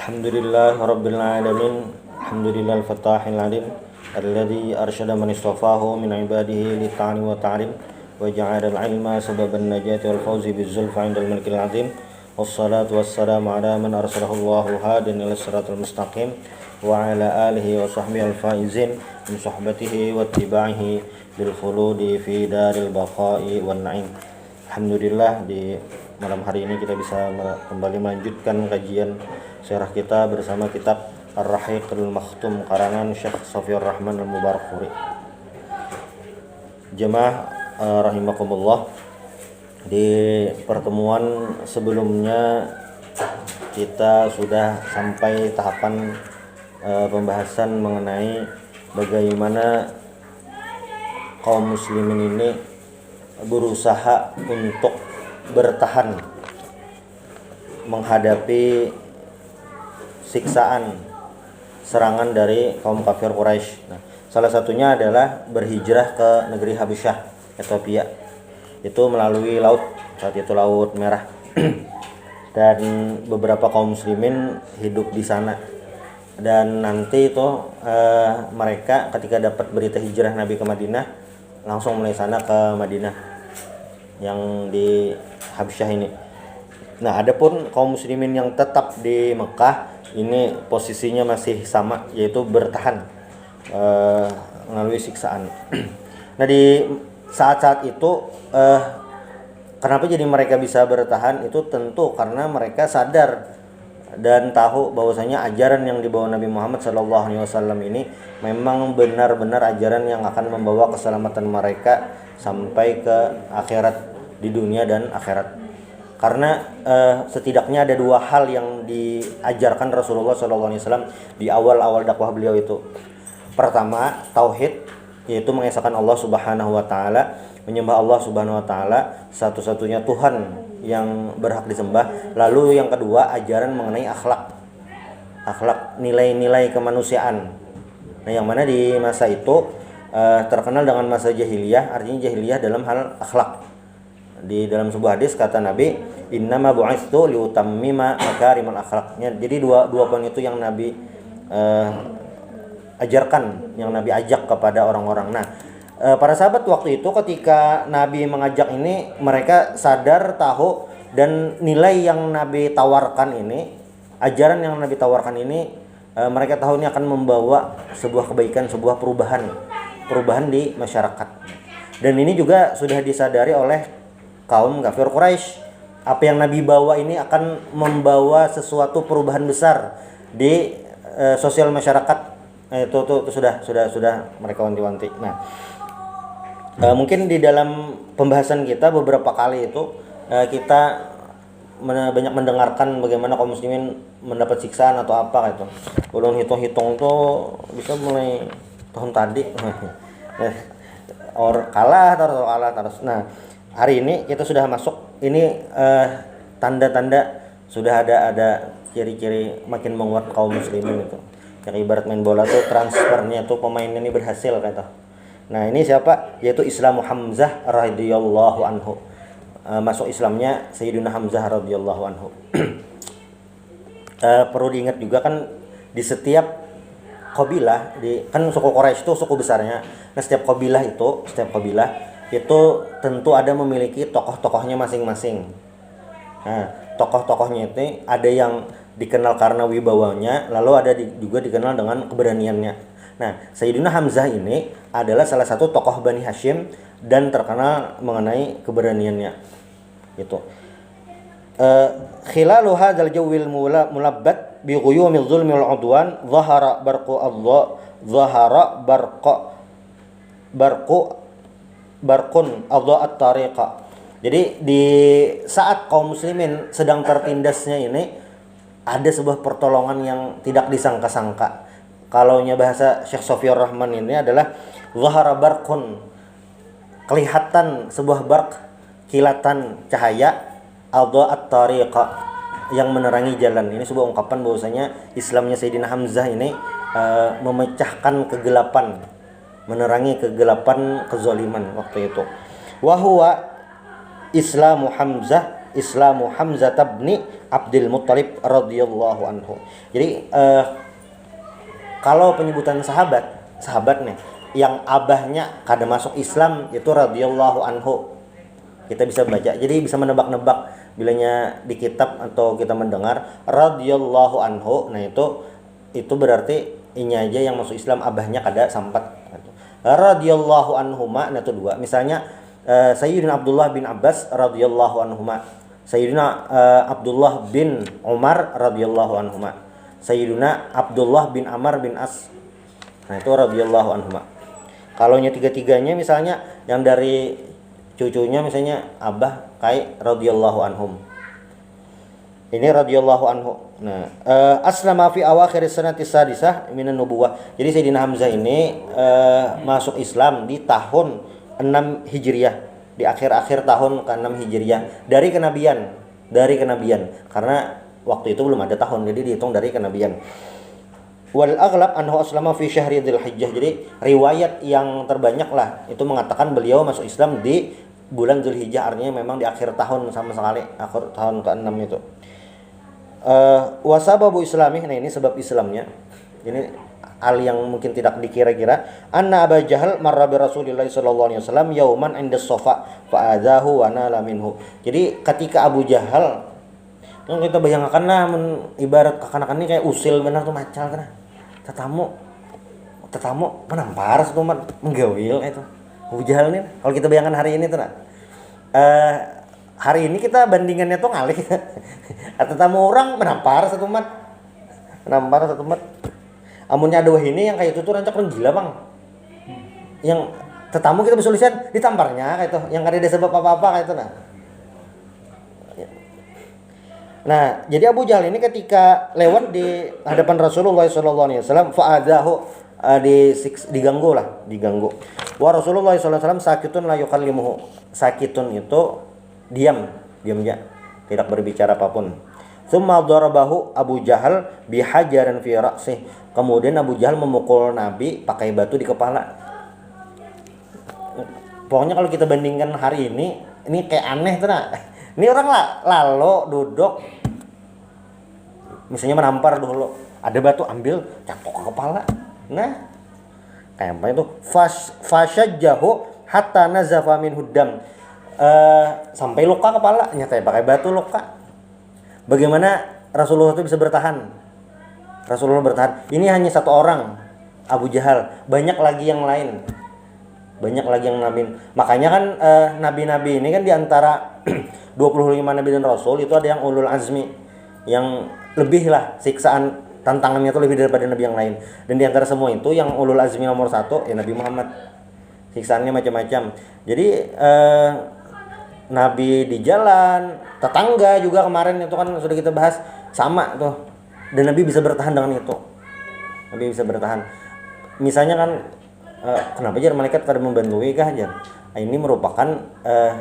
Alhamdulillah Rabbil Alamin. Alhamdulillah al-Fatahil Alim alladhi arsyada man istafahu min ibadihi li ta'ani wa ta'lim wa ja'ala al-ilma sababan najati wal fawzi bizzulfa 'inda al-malikil 'azim. Wassalatu wassalamu ala man arsalahu Allahu hadiyan ila siratal mustaqim wa ala alihi wa sahbihi al-faizin min suhbatihi wa ittiba'ihi bil khuludi fi daril baqa'i wan na'im. Alhamdulillah, di malam hari ini kita bisa kembali melanjutkan kajian syarah kita bersama kitab Ar-Rahiqul Makhtum karangan Syekh Shafiyur Rahman Al-Mubarakfuri. Jemaah rahimakumullah, di pertemuan sebelumnya kita sudah sampai tahapan pembahasan mengenai bagaimana kaum muslimin ini berusaha untuk bertahan menghadapi siksaan serangan dari kaum kafir Quraisy. Nah, salah satunya adalah berhijrah ke negeri Habasyah, Ethiopia. Itu melalui laut, saat itu Laut Merah. Dan beberapa kaum muslimin hidup di sana. Dan nanti itu mereka ketika dapat berita hijrah Nabi ke Madinah, langsung mulai sana ke Madinah yang di Habasyah ini. Nah, adapun kaum muslimin yang tetap di Mekah ini posisinya masih sama, yaitu bertahan melalui siksaan. Nah, di saat-saat itu kenapa jadi mereka bisa bertahan? Itu tentu karena mereka sadar dan tahu bahwasanya ajaran yang dibawa Nabi Muhammad SAW ini memang benar-benar ajaran yang akan membawa keselamatan mereka sampai ke akhirat, di dunia dan akhirat. Karena setidaknya ada dua hal yang diajarkan Rasulullah SAW di awal-awal dakwah beliau itu. Pertama, tauhid, yaitu mengesahkan Allah Subhanahu wa taala, menyembah Allah Subhanahu wa taala satu-satunya Tuhan yang berhak disembah. Lalu yang kedua, ajaran mengenai akhlak, nilai-nilai kemanusiaan. Nah, yang mana di masa itu terkenal dengan masa jahiliyah, artinya jahiliyah dalam hal akhlak. Di dalam sebuah hadis kata Nabi, innama bu'itsu liutammima makarimal akhlaknya. Jadi dua poin itu yang Nabi ajarkan, yang Nabi ajak kepada orang-orang. Nah, para sahabat waktu itu ketika Nabi mengajak ini, mereka sadar, tahu, dan nilai yang Nabi tawarkan ini, ajaran yang Nabi tawarkan ini, mereka tahu ini akan membawa sebuah kebaikan, sebuah perubahan di masyarakat. Dan ini juga sudah disadari oleh kaum kafir Quraisy. Apa yang Nabi bawa ini akan membawa sesuatu perubahan besar di sosial masyarakat. Itu sudah mereka wanti-wanti. Nah, mungkin di dalam pembahasan kita beberapa kali itu kita banyak mendengarkan bagaimana kaum muslimin mendapat siksaan atau apa gitu. Ulun hitung-hitung tuh bisa mulai tahun tadi. Kalah terus. Nah, hari ini kita sudah masuk ini tanda-tanda sudah ada ciri-ciri makin menguat kaum muslimin itu. Kayak ibarat main bola tuh transfernya tuh pemainnya ini berhasil kata. Nah, ini siapa? Yaitu Islamu Hamzah radhiyallahu anhu. Masuk Islamnya Sayyidina Hamzah radhiyallahu anhu. Perlu diingat juga kan di setiap qabilah, kan suku Quraisy itu suku besarnya. Nah, setiap qabilah itu tentu ada memiliki tokoh-tokohnya masing-masing. Nah, tokoh-tokohnya itu ada yang dikenal karena wibawanya, lalu ada juga dikenal dengan keberaniannya. Nah, Sayyidina Hamzah ini adalah salah satu tokoh Bani Hashim dan terkenal mengenai keberaniannya. Gitu. Khilalu hadzal jawil mulabbat bi ghuyumil zulmi wal udwan dhahara barqun adha'at tariqa. Jadi di saat kaum muslimin sedang tertindasnya ini ada sebuah pertolongan yang tidak disangka-sangka. Kalaunya bahasa Syekh Shafiyur Rahman ini adalah zahara barqun, kelihatan sebuah barq, kilatan cahaya, adha'at tariqa, yang menerangi jalan. Ini sebuah ungkapan bahwasanya Islamnya Sayyidina Hamzah ini memecahkan kegelapan, menerangi kegelapan kezaliman waktu itu. Wa huwa Islamu Hamzah Islamu Hamzah bin Abdul Muttalib radhiyallahu anhu. Jadi kalau penyebutan sahabat nih yang abahnya kada masuk Islam itu radhiyallahu anhu. Kita bisa baca. Jadi bisa menebak-nebak bilanya di kitab atau kita mendengar radhiyallahu anhu. Nah, itu berarti ini aja yang masuk Islam, abahnya kada sampat. Radhiyallahu anhuma, nah itu dua. Misalnya Sayyidina Abdullah bin Abbas radhiyallahu anhuma, Sayyidina Abdullah bin Umar radhiyallahu anhuma, Sayyidina Abdullah bin Amr bin As. Nah, itu radhiyallahu anhuma. Kalau nya tiga-tiganya misalnya yang dari cucunya misalnya abah kai radhiyallahu anhum. Ini radhiyallahu anhu. Nah, aslama fi awakhir sanati sadisah minan nubuwah. Jadi Sayyidina Hamzah ini masuk Islam di tahun 6 Hijriah, di akhir-akhir tahun ke-6 Hijriah dari kenabian. Karena waktu itu belum ada tahun, jadi dihitung dari kenabian. Wal aghlab anhu aslama fi syahri Dzulhijjah. Jadi riwayat yang terbanyak lah itu mengatakan beliau masuk Islam di bulan Dzulhijjah, artinya memang di akhir tahun sama sekali, akhir tahun ke-6 itu. Wasababu islami, nah ini sebab Islamnya. Ini hal yang mungkin tidak dikira-kira. Anna Abu Jahal marra bi Rasulillah sallallahu alaihi wasallam yauman 'inda Shafa fa adahu wa nala minhu. Jadi ketika Abu Jahal, kan kita bayangkan lah ibarat kekanakan ini kayak usil benar tuh macal kan. Tetamu menampar satu umat menggawil itu. Abu Jahal ini kalau kita bayangkan hari ini tuh nah. Hari ini kita bandingannya tuh ngalih. Tetamu orang menampar satu umat. Amunnya ada ini yang kayak itu tuh rancak orang gila bang. Yang tetamu kita bisa tulisan ditamparnya kayak itu, yang kada ada sebab apa-apa kayak itu nah. Nah, jadi Abu Jahal ini ketika lewat di hadapan Rasulullah SAW, fa'adahu diganggu. Wa Rasulullah SAW sakitun la yukallimuhu. Sakitun itu diam aja, tidak berbicara apapun. Tsumma darabahu Abu Jahal bihajarin fi ra'sih. Kemudian Abu Jahal memukul Nabi pakai batu di kepala. Pokoknya kalau kita bandingkan hari ini kayak aneh tuh nah. Ini orang lalu duduk misalnya menampar dulu, ada batu ambil cakok ke kepala. Nah, kayak apa itu? Fasyajjahu hatta nazafa min hudam. Sampai luka kepala, nyata pakai batu luka. Bagaimana Rasulullah itu bisa bertahan? Rasulullah bertahan. Ini hanya satu orang, Abu Jahal. Banyak lagi yang lain. Makanya kan nabi-nabi ini kan diantara 25 nabi dan rasul itu ada yang ulul azmi, yang lebih lah siksaan tantangannya itu lebih daripada nabi yang lain. Dan diantara semua itu yang ulul azmi nomor 1 ya Nabi Muhammad. Siksaannya macam-macam. Jadi nabi di jalan, tetangga juga kemarin itu kan sudah kita bahas sama tuh. Dan Nabi bisa bertahan dengan itu. Nabi bisa bertahan. Misalnya kan kenapa aja malaikat pada membantu kah aja. Ini merupakan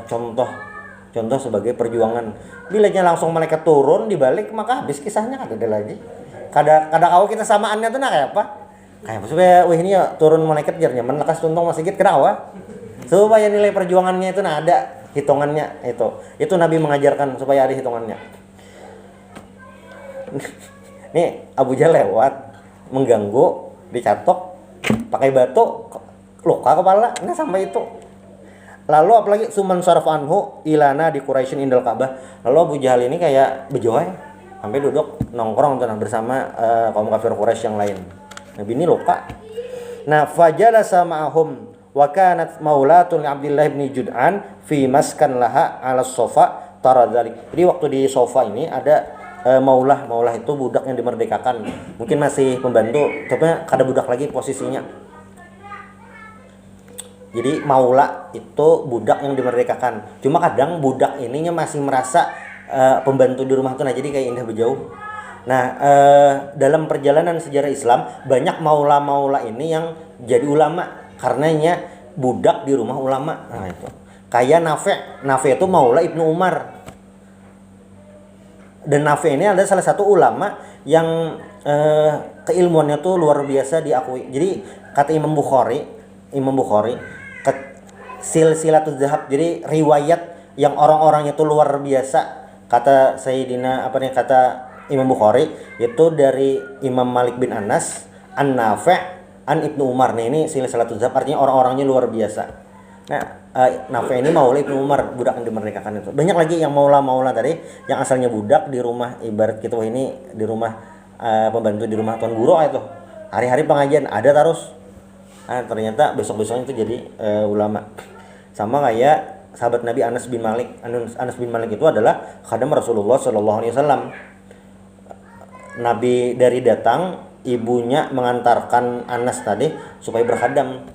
contoh sebagai perjuangan. Bilanya langsung malaikat turun dibalik maka habis kisahnya ada lagi. Kada kau kita samaannya tuh kayak apa? Kayak supaya ini ya turun malaikat jar nyaman lekas tuntung masih sedikit kenapa? Supaya nilai perjuangannya itu ada hitungannya itu. Itu Nabi mengajarkan supaya ada hitungannya. Nih Abu Jahal lewat mengganggu, dicatok pakai batu luka kepala. Nah sampai itu. Lalu apalagi suman sarf anhu ilana di Quraisyin indal Ka'bah. Lalu Abu Jahal ini kayak bejoy sampai duduk nongkrong tuh bersama kaum kafir Quraisy yang lain. Nabi ini luka. Nah, fajalasa ma'ahum wa kanat maulatun li Abdullah bin Jud'an fi maskan laha 'ala sofa taradhalik. Jadi waktu di sofa ini ada maulah itu budak yang dimerdekakan. Mungkin masih pembantu, tapi kada budak lagi posisinya. Jadi maula itu budak yang dimerdekakan. Cuma kadang budak ininya masih merasa pembantu di rumah tuh, nah jadi kayak indah berjauh. Nah, dalam perjalanan sejarah Islam banyak maula ini yang jadi ulama karenanya budak di rumah ulama. Nah itu. Kayak Nafi itu maula Ibnu Umar. Dan Nafi ini adalah salah satu ulama yang keilmuannya tuh luar biasa diakui. Jadi kata Imam Bukhari silsilatul zahab, jadi riwayat yang orang-orangnya tuh luar biasa kata Sayyidina kata Imam Bukhari itu dari Imam Malik bin Anas, an Nafi', an Ibnu Umar. Nah ini silsilatul zahab, artinya orang-orangnya luar biasa. Nah Nafi' ini maula Ibnu Umar, budak yang dimerdekakan itu. Banyak lagi yang maula-maula tadi yang asalnya budak di rumah, ibarat kita ini di rumah pembantu di rumah tuan guru itu. Hari-hari pengajian ada terus. Ternyata besok-besoknya itu jadi ulama. Sama kayak sahabat Nabi Anas bin Malik. Anas bin Malik itu adalah khadam Rasulullah Shallallahu Alaihi Wasallam. Nabi dari datang, ibunya mengantarkan Anas tadi supaya berkhadam.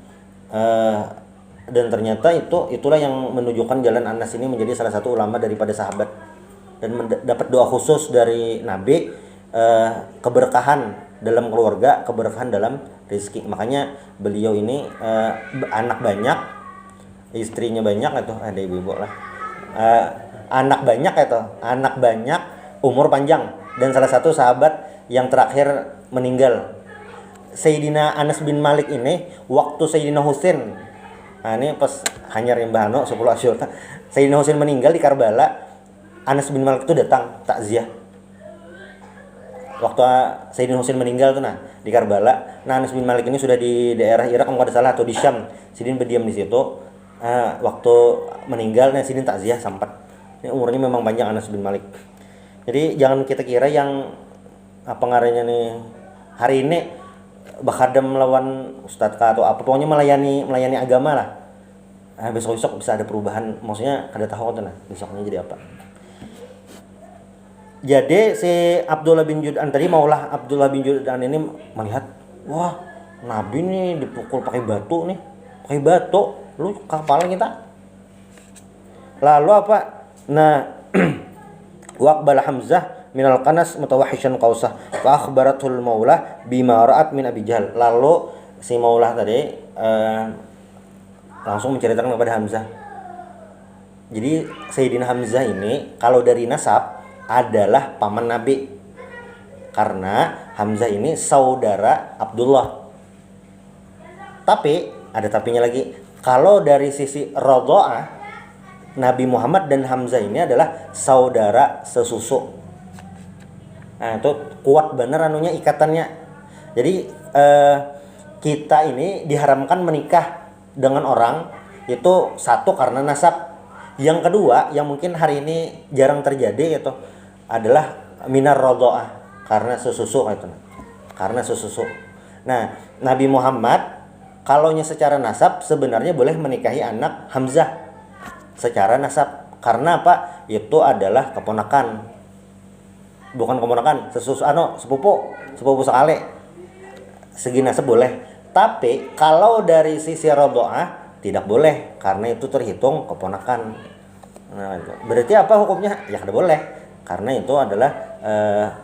Dan ternyata itulah yang menunjukkan jalan Anas ini menjadi salah satu ulama daripada sahabat, dan dapat doa khusus dari Nabi, keberkahan dalam keluarga, keberkahan dalam rezeki. Makanya beliau ini anak banyak, istrinya banyak itu, ada ibu-ibu lah, anak banyak, umur panjang, dan salah satu sahabat yang terakhir meninggal. Sayyidina Anas bin Malik ini waktu Sayyidina Husain, ini pas hanya rimbano 10 asyura, Sayyidina Husain meninggal di Karbala, Anas bin Malik itu datang takziah. Waktu Sayyidina Husain meninggal tuh di Karbala. Nah Anas bin Malik ini sudah di daerah Irak kalau tidak salah, atau di Syam. Sidin berdiam di situ. Waktu meninggal, Sidin takziah sempat. Ini umurnya memang panjang Anas bin Malik. Jadi jangan kita kira yang ngarannya nih hari ini bakhadam melawan ustadz atau apa, pokoknya melayani agama lah. Besok-besok bisa ada perubahan. Maksudnya kada tahu tuh besoknya jadi apa. Jadi si Abdullah bin Jud'an tadi, maulah Abdullah bin Jud'an ini melihat, wah Nabi nih dipukul pakai batu, lu kepala kita. Lalu apa? Nah, waqbala Hamzah minal qanas mutawahishan qausah fa akhbaratul maulah bima ra'at min Abi Jahal. Lalu si maulah tadi langsung menceritakan kepada Hamzah. Jadi Sayyidina Hamzah ini kalau dari nasab adalah paman Nabi, karena Hamzah ini saudara Abdullah. Tapi ada tapinya lagi, kalau dari sisi radha'ah, Nabi Muhammad dan Hamzah ini adalah saudara sesusu. Nah itu kuat bener ikatannya. Jadi kita ini diharamkan menikah dengan orang itu, satu karena nasab, yang kedua yang mungkin hari ini jarang terjadi itu adalah minar radha'ah, karena sesusu itu. Karena sesusu. Nah, Nabi Muhammad kalaunya secara nasab sebenarnya boleh menikahi anak Hamzah secara nasab. Karena apa? Itu adalah keponakan. Bukan keponakan, sepupu sekali. Segi nasab boleh. Tapi kalau dari sisi radha'ah tidak boleh, karena itu terhitung keponakan. Nah, berarti apa hukumnya? Ya tidak boleh. Karena itu adalah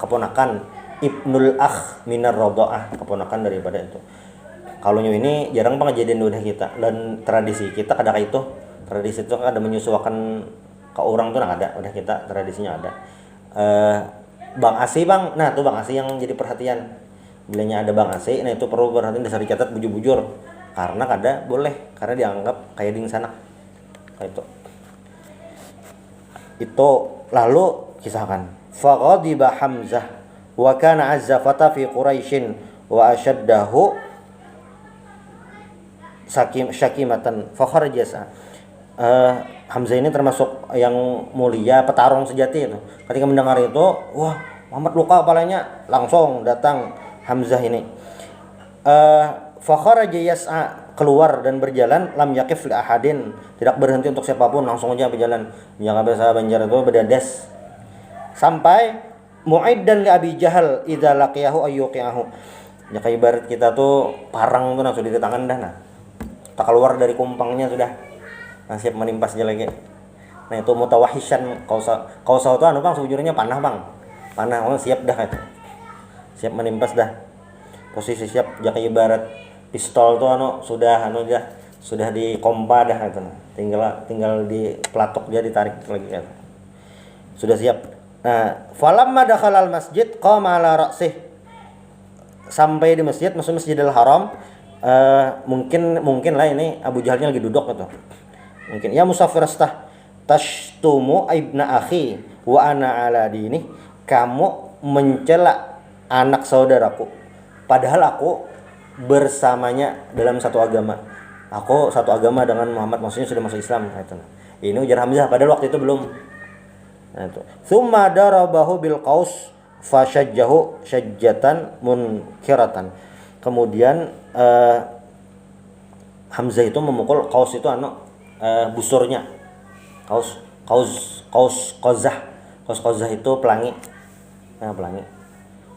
keponakan, ibnul akh minar radha'ah, keponakan daripada itu. Kalau ini jarang kejadian udah kita, dan tradisi kita ada itu. Tradisi itu ada menyusuakan ke orang tuh ada, udah kita tradisinya ada. Bang Asi bang, nah tuh Bang Asi yang jadi perhatian. Bilanya ada Bang Asi, nah itu perlu perhatian, dasar dicatat bujur-bujur. Karena kada boleh, karena dianggap kayak ding sana. Itu lalu kisahkan faghadiba Hamzah wa kana azzafata fi Quraisyin wa ashaddahu syakimatan fakharajasa. Hamzah ini termasuk yang mulia, petarung sejati itu. Ketika mendengar itu, wah Muhammad luka kepalanya, langsung datang Hamzah ini. Fakharaja yas'a, keluar dan berjalan, lam yaqif li ahadin, tidak berhenti untuk siapapun, langsung aja berjalan. Yang bahasa Banjar itu berdadas. Sampai mu'iddan li Abi Jahal idza laqiyahu ayyuqiyahu. Ya kayak ibarat kita tuh parang tuh sudah di tangan dah tak keluar dari kumpangnya sudah. Siap menimpas aja lagi. Nah itu mutawahishan qausah itu bang sejujurnya panah bang. Panah siap dah itu. Siap menimpas dah. Posisi siap, ya kayak ibarat pistol tuh sudah dikompa dah itu. Tinggal di pelatok dia ditarik lagi kan. Sudah siap. Nah, falamma dakhala al-masjid qama ala ra'sih. Sampai di masjid, masuk Masjidil Haram, mungkin lah ini Abu Jahalnya lagi duduk gitu. Mungkin ya musafirastah tashtumu ibna akhi wa ana ala dini, kamu mencela anak saudaraku padahal aku bersamanya dalam satu agama. Aku satu agama dengan Muhammad, maksudnya sudah masuk Islam gitu. Ini ujar Hamzah padahal waktu itu belum. Nah itu. Tsumma darabahu bil qaus fashajjahu syajjatan munkiratan. Kemudian Hamzah itu memukul qaus itu busurnya. Qaus qazah itu pelangi. Nah, pelangi.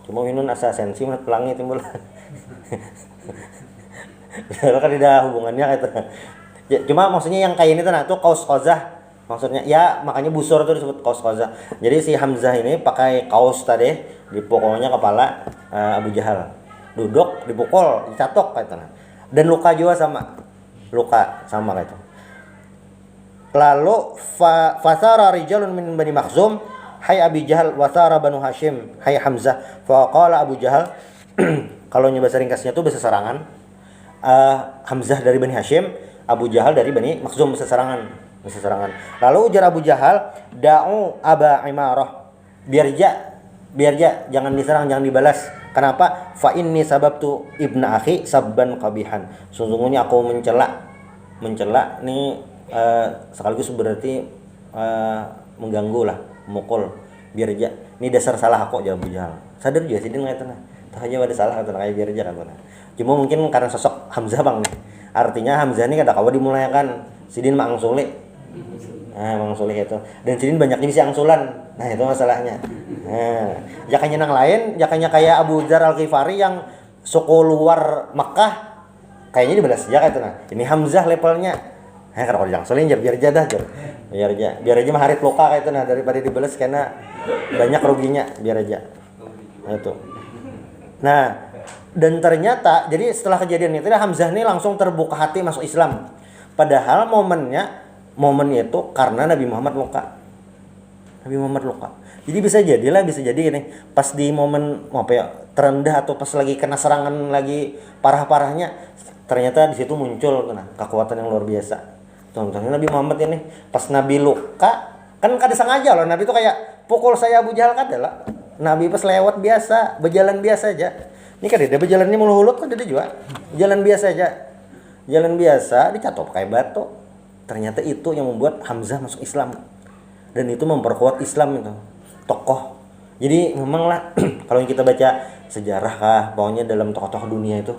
Cuma minun asa sensi menurut pelangi timbul. Kalau kan tidak hubungannya gitu. Ya, cuma maksudnya yang kayak ini tuh itu qaus qazah. Maksudnya ya makanya busur itu disebut qaus qazah. Jadi si Hamzah ini pakai qaus tadi dipukulnya kepala Abu Jahal. Duduk dipukul, dicatok gitu. Dan luka juga sama. Luka sama gitu. Lalu fasara rijalun min Bani Makhzum, hai Abi Jahal, wasara Banu Hashim, hai Hamzah. Faqala Abu Jahal, kalau bahasa ringkasnya itu bahasa serangan. Hamzah dari Bani Hashim, Abu Jahal dari Bani Makhzum bahasa serangan. Lalu ujar Abu Jahal, da'u Aba Imarah, biar jangan diserang, jangan dibalas. Kenapa? Fa inni sababtu ibna akhi sabban qabihan. Sesungguhnya aku mencela nih sekaligus berarti mengganggu lah, memukul. Biar aja. Ini dasar salah aku aja Abu Jahal. Sadar juga sih dia ngaitan. Tak aja ada salah atau kayak biar aja kan. Cuma mungkin karena sosok Hamzah bang nih. Artinya Hamzah ini kada kawa dimulayakan. Sidin mang sulit. Mang sulit itu. Dan sidin banyaknya bisa angsulan. Nah, itu masalahnya. Nah, jakanya nang lain, jakanya kayak Abu Dzar Al-Ghifari yang suku luar Makkah kayaknya dibalas aja kayak itu nah. Ini Hamzah levelnya. Kalau diangsulin biar aja dah, biar aja mah harit luka kayak itu nah daripada dibalas karena banyak ruginya, biar aja. Nah, itu. Nah, dan ternyata jadi setelah kejadian itu Hamzah ini langsung terbuka hati masuk Islam. Padahal momennya itu karena Nabi Muhammad luka. Jadi bisa jadi ini pas di momen terendah atau pas lagi kena serangan lagi parah-parahnya, ternyata di situ muncul kekuatan yang luar biasa. Contohnya Nabi Muhammad ini pas Nabi luka kan kada sengaja loh, Nabi itu kayak pukul saya Abu Jahal lah. Nabi pas lewat biasa, berjalan biasa aja. Ini kan dia berjalannya mulu-hulut kan dia juga. Jalan biasa aja. Jalan biasa dicatok kayak batu. Ternyata itu yang membuat Hamzah masuk Islam. Dan itu memperkuat Islam itu. Tokoh. Jadi memang lah kalau kita baca sejarah kah, pokoknya dalam tokoh-tokoh dunia itu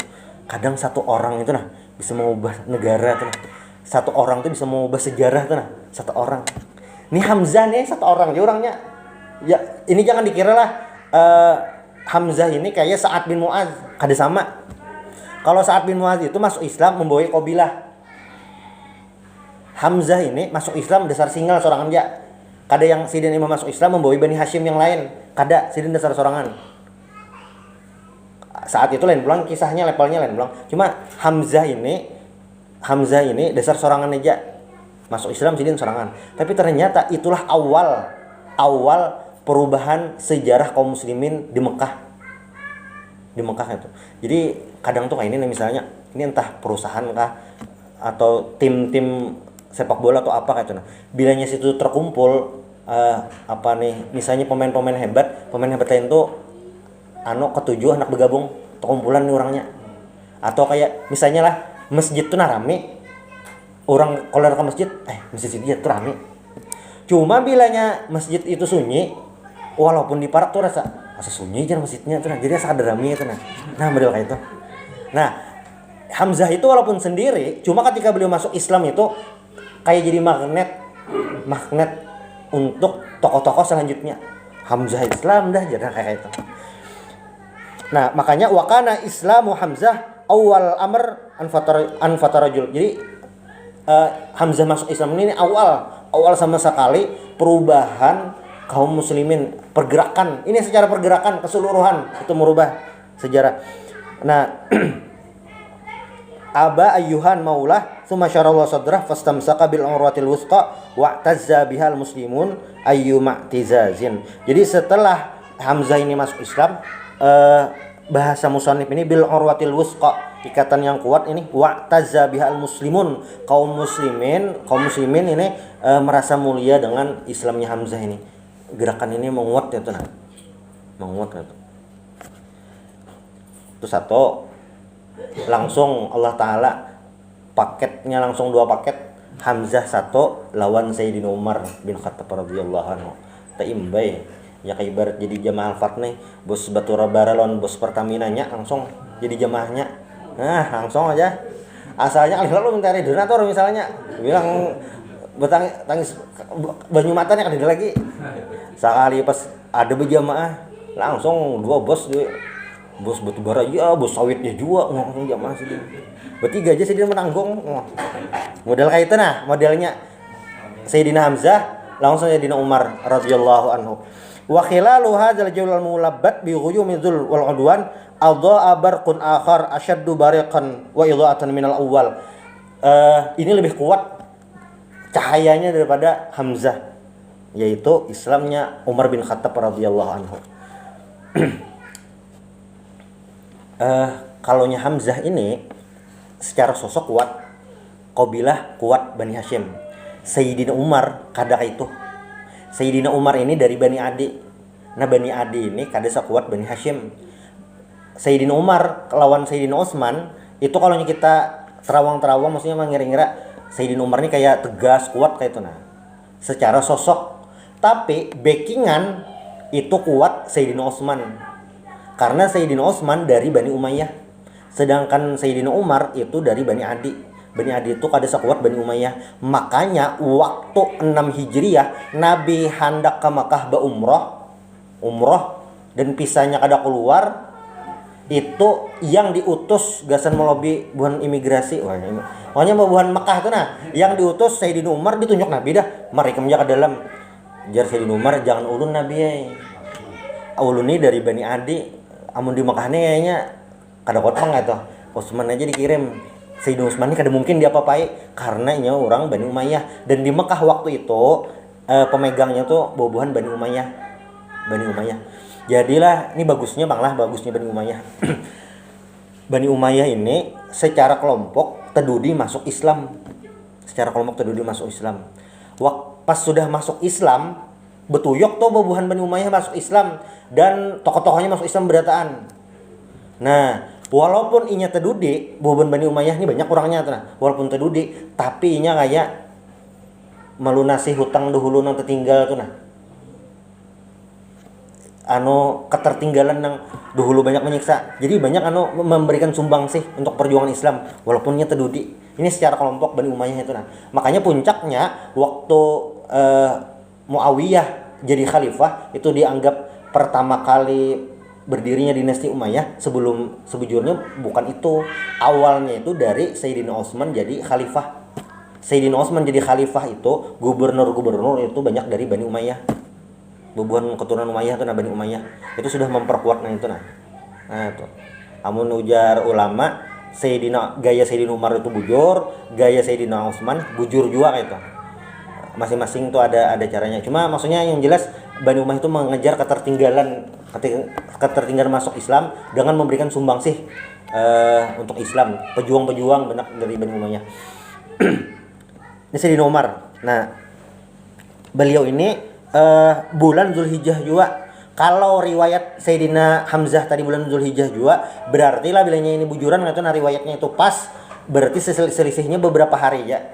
kadang satu orang itu bisa mengubah negara tuh. Satu orang tuh bisa mengubah sejarah tuh satu orang. Ini Hamzah nih satu orang, dia orangnya ya ini jangan dikira lah Hamzah ini kayak Sa'ad bin Mu'adz, kada sama. Kalau Sa'ad bin Mu'adz itu masuk Islam membawa kabilah. Hamzah ini masuk Islam dasar singal sorangan aja. Kada yang sidin imam masuk Islam membawa Bani Hashim yang lain. Kada, sidin dasar sorangan. Saat itu lain pulang kisahnya, levelnya lain pulang. Cuma Hamzah ini dasar sorangan aja. Masuk Islam sidin sorangan. Tapi ternyata itulah awal perubahan sejarah kaum muslimin di Mekah. Di Mekah itu. Jadi kadang tuh kayak ini misalnya, ini entah perusahaan kah atau tim-tim sepak bola atau apa kayak itu. Bilanya situ terkumpul misalnya pemain-pemain hebat lain tuh ketujuh anak bergabung terkumpulan nih orangnya. Atau kayak misalnya lah masjid tuh rame. Orang kalau ke masjid, masjid itu rame. Cuma bilanya masjid itu sunyi, walaupun di parak tuh rasa sunyi aja masjidnya tuh jadi rasa ada rame itu model kayak itu. Nah, Hamzah itu walaupun sendiri, cuma ketika beliau masuk Islam itu kayak jadi magnet untuk tokoh-tokoh selanjutnya. Hamzah Islam dah jadi kayak itu. Nah, makanya wakana Islamu Hamzah awal amr anfatarajul. Jadi Hamzah masuk Islam ini awal sama sekali perubahan kaum muslimin, pergerakan. Ini secara pergerakan keseluruhan itu merubah sejarah. Nah, Aba ayyuhan maulah tsumma syarallahu sadrah fastamsaka bil urwatil wuthqa wa'tazza bihal muslimun ayyuma tizazin. Jadi setelah Hamzah ini masuk Islam, bahasa musannif ini bil urwatil wuthqa, ikatan yang kuat ini, wa'tazza bihal muslimun, kaum muslimin ini merasa mulia dengan Islamnya Hamzah ini. gerakan ini menguat ya tuh nah. Menguat gitu. Itu satu, langsung Allah Ta'ala paketnya langsung 2 paket, Hamzah 1 lawan Sayyidina Umar bin Khattab radhiyallahu anhu. Taimbay ya kayak ibarat jadi jamaah Al-Fat nih, bos Batubara lawan bos Pertamina nya langsung jadi jamaahnya. Nah, langsung aja. Asalnya kalau lu minta donatur misalnya, bilang tangis banyu mata nya kan lagi. Sekali pas ada berjamaah langsung 2 bos bos batubara ya, bos sawitnya juga ngomong jamaah sih. Bertiga aja Sayyidina menanggung. Model kayak itu nah, modelnya Sayyidina Hamzah langsung Sayyidina Umar radhiyallahu anhu. Wa khilalu hadzal jawlal mulabbat bi ghuyumizul wal udwan adha barqun akhar ashaddu bariqan wa idha'atan minal awwal. Ini lebih kuat cahayanya daripada Hamzah, yaitu Islamnya Umar bin Khattab radhiyallahu anhu. Kalaunya Hamzah ini secara sosok kuat, qabilah kuat Bani Hashim. Sayyidina Umar kada itu. Sayyidina Umar ini dari Bani Adi. Nah Bani Adi ini kada sekuat Bani Hashim. Sayyidina Umar lawan Sayyidina Utsman itu kalau kita terawang-terawang maksudnya mengira-ngira Sayyidina Umar ini kayak tegas kuat kayak itu nah. Secara sosok, tapi backingan itu kuat Sayyidina Utsman. Karena Sayyidina Utsman dari Bani Umayyah, sedangkan Sayyidina Umar itu dari Bani Adi. Bani Adi itu kada sekuat Bani Umayyah. Makanya waktu 6 Hijriah Nabi hendak ke Makkah umroh dan pisahnya kada keluar, itu yang diutus gasan melobi buhan imigrasi. Pokoknya buhan Makkah itu nah, yang diutus Sayyidina Umar ditunjuk Nabi dah, mereka menjaga dalam. Jar Sayyidina Umar jangan ulun Nabi ya. Ulun ini dari Bani Adi. Amun di Makkah nih kayaknya kada potong gitu. Utsman aja dikirim. Sayyidina Utsman ini kada mungkin diapa-apai karena nya orang Bani Umayyah, dan di Makkah waktu itu pemegangnya tuh bubuhan Bani Umayyah. Jadilah ini bagusnya Bani Umayyah. Bani Umayyah ini secara kelompok tedudi masuk Islam. Pas sudah masuk Islam, betuyok tuh bubuhan Bani Umayyah masuk Islam dan tokoh-tokohnya masuk Islam berataan. Nah, walaupun inya tedudi, bubuhan Bani Umayyah ini banyak orangnya tuh nah. Walaupun tedudi, tapi inya kayak melunasi hutang dahulu nang tertinggal tuh nah. Ketertinggalan yang dahulu banyak menyiksa. Jadi banyak memberikan sumbang sih untuk perjuangan Islam walaupun inya tedudi. Ini secara kelompok Bani Umayyah itu nah. Makanya puncaknya waktu Muawiyah jadi khalifah itu dianggap pertama kali berdirinya dinasti Umayyah. Sebujurnya bukan itu. Awalnya itu dari Sayyidina Utsman jadi khalifah. Sayyidina Utsman jadi khalifah itu gubernur itu banyak dari Bani Umayyah. Bubuhan keturunan Umayyah itu nah Bani Umayyah. Itu sudah memperkuat nah itu nah. Nah itu. Amun ujar ulama gaya Sayyidina Umar itu bujur, gaya Sayyidina Utsman bujur juga kayak itu. Masing-masing tuh ada caranya. Cuma maksudnya yang jelas Bani Umayyah itu mengejar ketertinggalan masuk Islam dengan memberikan sumbangsih untuk Islam, pejuang-pejuang banyak dari Bani Umayyah. Ini Sayyidina Umar. Nah, beliau ini bulan Zulhijjah juga. Kalau riwayat Sayyidina Hamzah tadi bulan Zulhijjah juga, berarti lah bilanya ini bujuran itu nah riwayatnya itu pas, berarti selisihnya beberapa hari ya.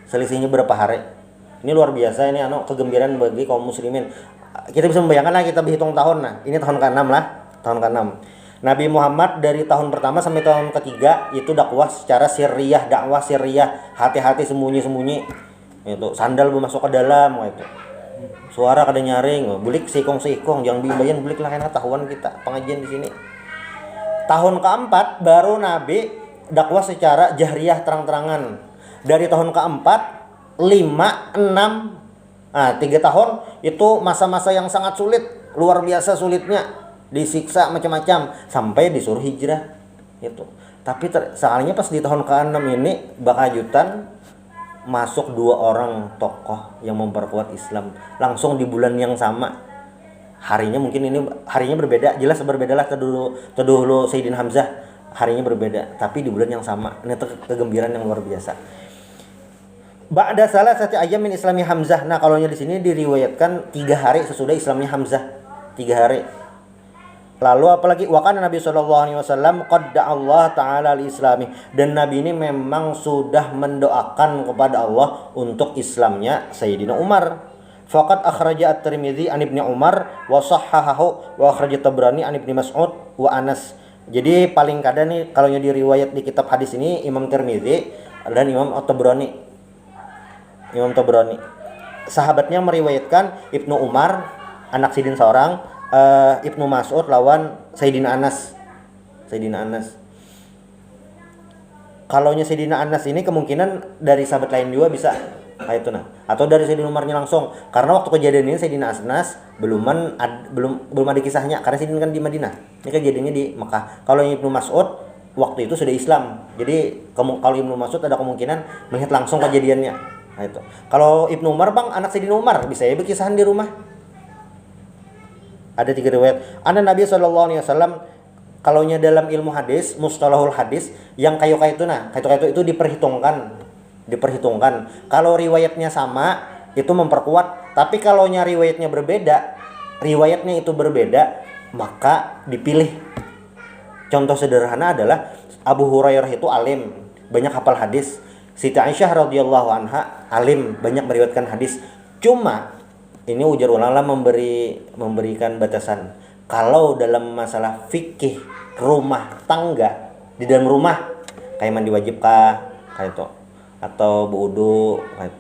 Selisihnya beberapa hari. Ini luar biasa, ini kegembiraan bagi kaum muslimin. Kita bisa membayangkan lah, kita berhitung tahun nah. Ini tahun ke-6 lah, tahun ke-6. Nabi Muhammad dari tahun pertama sampai tahun ketiga itu dakwah secara sirriyah, hati-hati sembunyi-sembunyi. Itu sandal masuk ke dalam itu. Suara kada nyaring, bulik sikong jangan bimbayan bulik lah kena tahuan kita pengajian di sini. Tahun keempat baru Nabi dakwah secara jahriyah terang-terangan. Dari tahun keempat 5, 6, 3 tahun itu masa-masa yang sangat sulit, luar biasa sulitnya, disiksa macam-macam sampai disuruh hijrah itu. Tapi soalnya pas di tahun ke-6 ini bakajutan masuk 2 orang tokoh yang memperkuat Islam langsung di bulan yang sama. Harinya berbeda, jelas berbeda lah terdahulu Sayyidina Hamzah, harinya berbeda tapi di bulan yang sama. Ini kegembiraan yang luar biasa. Ba'da salasati ayyam min islami Hamzah. Nah, kalau di sini diriwayatkan 3 hari sesudah Islamnya Hamzah. 3 hari. Lalu apalagi wa kana Nabi sallallahu alaihi wasallam qad Allah taala al-islami, dan Nabi ini memang sudah mendoakan kepada Allah untuk Islamnya Sayyidina Umar. Faqad akhraja at-Tirmidzi an Ibnu Umar wa sahhahahu wa akhraja Tabrani an Ibnu Mas'ud wa Anas. Jadi paling kada nih kalau di riwayat di kitab hadis ini Imam Tirmidzi dan Imam Tabrani. Sahabatnya meriwayatkan Ibnu Umar anak Sidin seorang, Ibnu Mas'ud lawan Sayyidina Anas. Kalaunya Sayyidina Anas ini kemungkinan dari sahabat lain juga bisa kayak itu nah, atau dari Sayyidina Umarnya langsung, karena waktu kejadian ini Sayyidina Anas belum ada kisahnya karena Sayyidina kan di Madinah. Ini kejadiannya di Mekah. Kalau Ibnu Mas'ud waktu itu sudah Islam, jadi kalau Ibnu Mas'ud ada kemungkinan melihat langsung kejadiannya. Nah, itu. Kalau Ibnu Umar bang anak Sayyidina Umar bisa ya berkisahan di rumah. Ada 3 riwayat. Anna Nabi sallallahu alaihi wasallam, kalaunya dalam ilmu hadis, mustalahul hadis, yang kayu itu diperhitungkan. Kalau riwayatnya sama itu memperkuat, tapi kalaunya riwayatnya berbeda, maka dipilih. Contoh sederhana adalah Abu Hurairah itu alim, banyak hafal hadis. Siti Aisyah radhiyallahu anha alim, banyak meriwayatkan hadis. Cuma ini ujar ulama memberikan batasan. Kalau dalam masalah fikih rumah tangga, di dalam rumah kayak mandi wajib kayak itu, atau wudu, kayak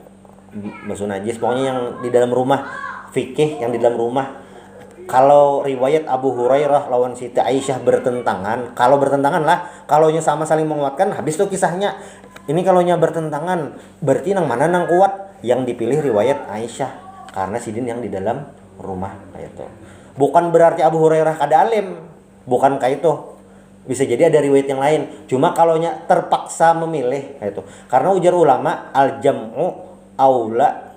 basuh najis, pokoknya yang di dalam rumah, fikih yang di dalam rumah. Kalau riwayat Abu Hurairah lawan Siti Aisyah bertentangan, kalaunya sama saling menguatkan, habis tuh kisahnya. Ini kalaunya bertentangan, berarti nang mana nang kuat, yang dipilih riwayat Aisyah karena sidin yang di dalam rumah kayak itu. Bukan berarti Abu Hurairah kada alim, bukan kayak itu. Bisa jadi ada riwayat yang lain. Cuma kalaunya terpaksa memilih kayak itu. Karena ujar ulama al-jam'u aula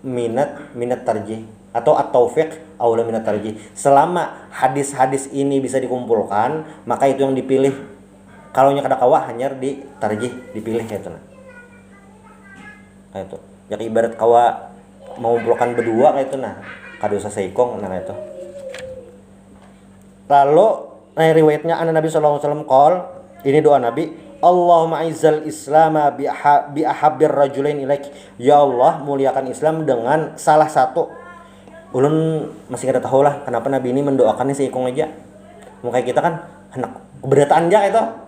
minat tarjih, atau at-taufiq aula minat tarjih. Selama hadis-hadis ini bisa dikumpulkan, maka itu yang dipilih. Kalaunya kada kawah hanya di tarjih dipilih kayak itu nah. Kayak itu. Ya ibarat kawa mengumpulkan berdua kayak itu nah. Kada usah seikong nah kayak itu. Lalu riwayatnya Nabi sallallahu alaihi wasallam qol, ini doa Nabi, Allahumma izzal islama bi ahabbir rajulain ilaik. Ya Allah, muliakan Islam dengan salah satu. Ulun masih kada tahu lah kenapa Nabi ini mendoakannya seikong aja. Mungkin kita kan hendak keberatan aja itu.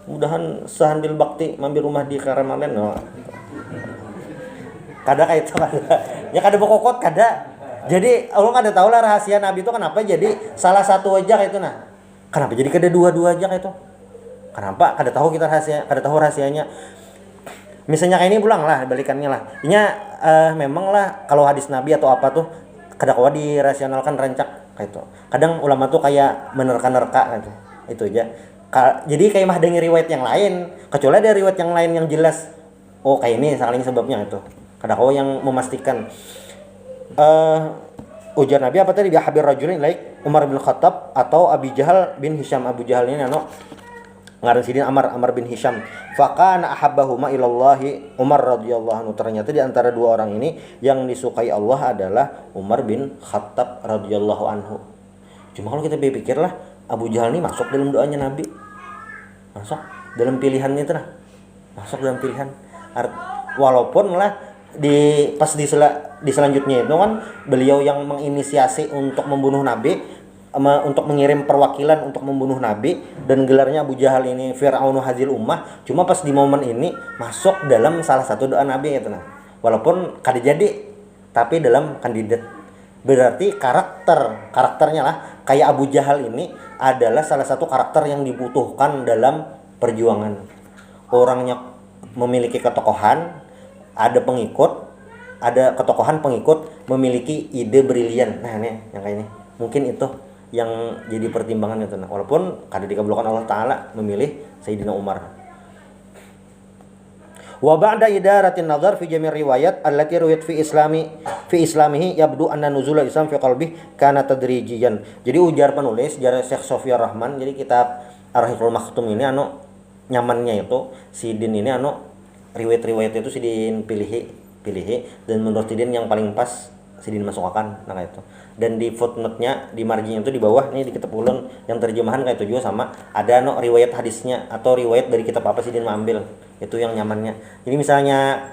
Mudahan sehandil bakti mampir rumah di Karamalen no. Kada kayak itu kada. Ya kada pokokot kada. Jadi Allah kada tahu lah rahasia Nabi itu kenapa jadi salah satu aja kayak itu nah. Kenapa jadi kada dua-dua aja kayak itu? Kenapa? Kada tahu kita rahasianya. Misalnya kayak ini pulang lah balikannya lah. Ini memang lah kalau hadis Nabi atau apa tuh kada kawa dirasionalkan rancak kayak itu. Kadang ulama tuh kayak menerka-nerka kayak itu. Itu aja. Jadi kayak mah dengar riwayat yang lain, kecuali ada riwayat yang lain yang jelas. Oh kayak ini saling sebabnya itu. Kada kawa yang memastikan. Ujar Nabi apa tadi? Bi habir rajulin laik Umar bin Khattab atau Abi Jahal bin Hisham. Abu Jahal ini ngaran sidin Amr bin Hisham. Fakana ahabbahuma ilallahi Umar radhiyallahu anhu. Ternyata di antara dua orang ini yang disukai Allah adalah Umar bin Khattab radhiyallahu anhu. Cuma kalau kita berpikir lah, Abu Jahal ini masuk dalam doanya Nabi, masuk dalam pilihannya itu lah, masuk dalam pilihan. Walaupun lah pas di selanjutnya itu kan beliau yang menginisiasi untuk membunuh Nabi, untuk mengirim perwakilan untuk membunuh Nabi, dan gelarnya Abu Jahal ini Fir'aunu Hazil Ummah. Cuma pas di momen ini masuk dalam salah satu doa Nabi itu nah. Walaupun kada jadi, tapi dalam kandidat. Berarti karakternya lah, kayak Abu Jahal ini adalah salah satu karakter yang dibutuhkan dalam perjuangan. Orangnya memiliki ketokohan, ada pengikut, ada ketokohan pengikut, memiliki ide brilian. Nah ini yang kayak ini. Mungkin itu yang jadi pertimbangan itu. Nah, walaupun kada dikabulkan Allah Ta'ala memilih Sayyidina Umar. Wa ba'da idaratin nazar fi jami' riwayat allati ruwiyat fi islamihi yabdu anna nuzul Islam fi qalbi kana tadrijiyan. Jadi ujar penulis jar Syekh Sofia Rahman, jadi kitab Ar-Rahiqul Maktum ini nyamannya itu sidin ini riwayat-riwayat itu sidin pilih pilih, dan menurut Sidin yang paling pas Sidin masukkan. Nah kayak itu. Dan di footnote-nya di marginnya itu di bawah nih di kitab ulun yang terjemahan kayak itu juga sama ada riwayat hadisnya atau riwayat dari kitab apa Sidin ambil, itu yang nyamannya. Jadi misalnya